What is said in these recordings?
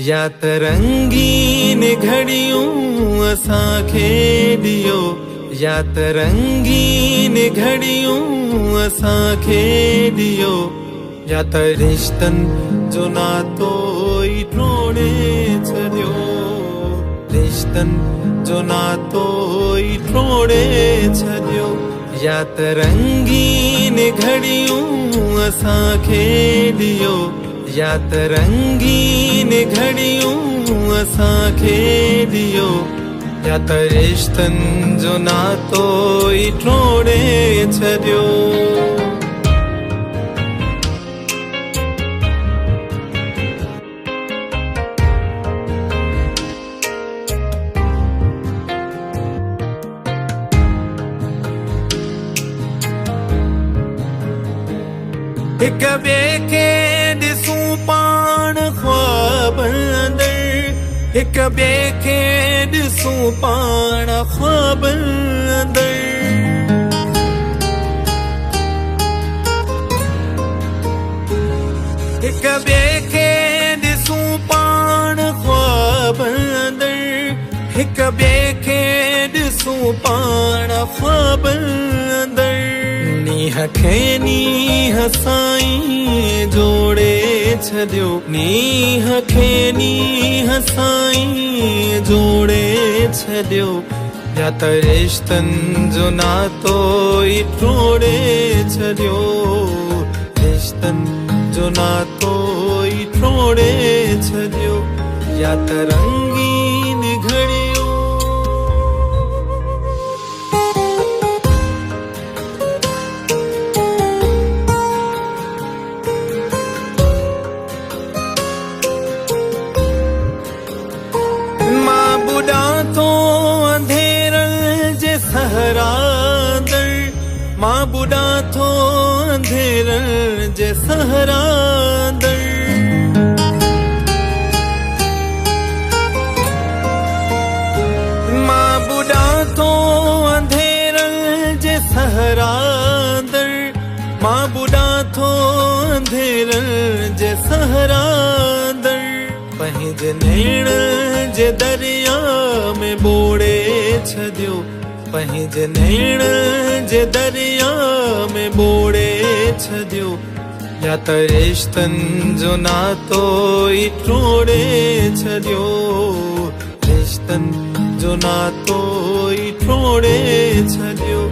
या त रंगीन घड़ियूं असां खेॾियो, या त रंगीन घड़ियूं असां खेॾियो, या त रिश्तनि जो नातो ई टोड़े छॾियो, रिश्तनि जो नातो ई टोड़े छॾियो। या त रंगीन घड़ियूं असां खेॾियो, या त रंगीन घड़ियूं असां खेॾियो, या त रिश्तनि जो नातो ई टोड़े छॾियो। हिक ॿिए खे ॾिसूं पाण ख्वाब अंदर, हिक ॿिए खे ॾिसूं पाण ख्वाब अंदर, हिक ॿिए खे ॾिसूं पाण ख्वाब अंदर, हिक ॿिए खे ॾिसूं पाण ख्वाब अंदर। नीह खे नीह साईं जोड़े छॾियो, नीह खे नीह साईं जोड़े छॾियो, या त रिश्तनि जो नातो ई टोड़े छॾियो, रिश्तनि जो नातो ई टोड़े छॾियो। या त रंगीन घड़ियूं सहरादर, मां बुॾा थो अंधेरनि जे सहरादर, मां बुॾा थो अंधेरनि जे सहरादर, मां बुॾा थो अंधेरनि जे सहरादर। पंहिंजे नेण जे दरिया में ॿोड़े छॾियो, पंहिंजे नेण जे दरिया में ॿोड़े छॾियो, या त रिश्तनि जो नातो ई टोड़े छॾियो, रिश्तनि जो नातो ई टोड़े छॾियो।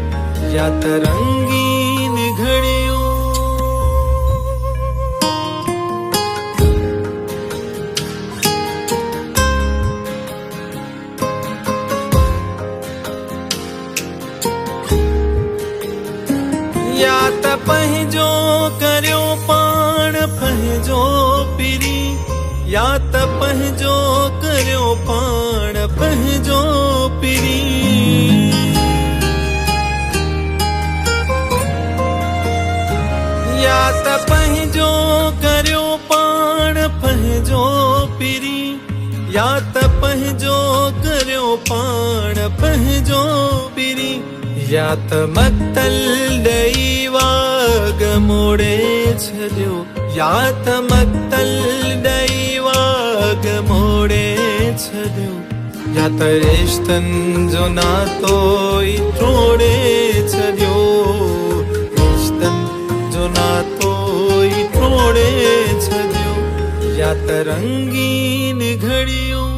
या त रंगीन घड़ियूं या त पंहिंजो करियो पाण पंहिंजो पिरी, या त पंहिंजो करियो पाण पंहिंजो पिरी, या त पंहिंजो करियो पाण पंहिंजो पिरी, या त पंहिंजो करियो पाण पंहिंजो पिरी, या त मक्तल ॾेई वाग मोड़े छॾियो, या त मक्तल ॾेई वाग मोड़े छॾियो, या त रिश्तनि जो नातो ई टोड़े छॾियो, रिश्तनि जो नातो ई टोड़े छॾियो। या त रंगीन घड़ियूं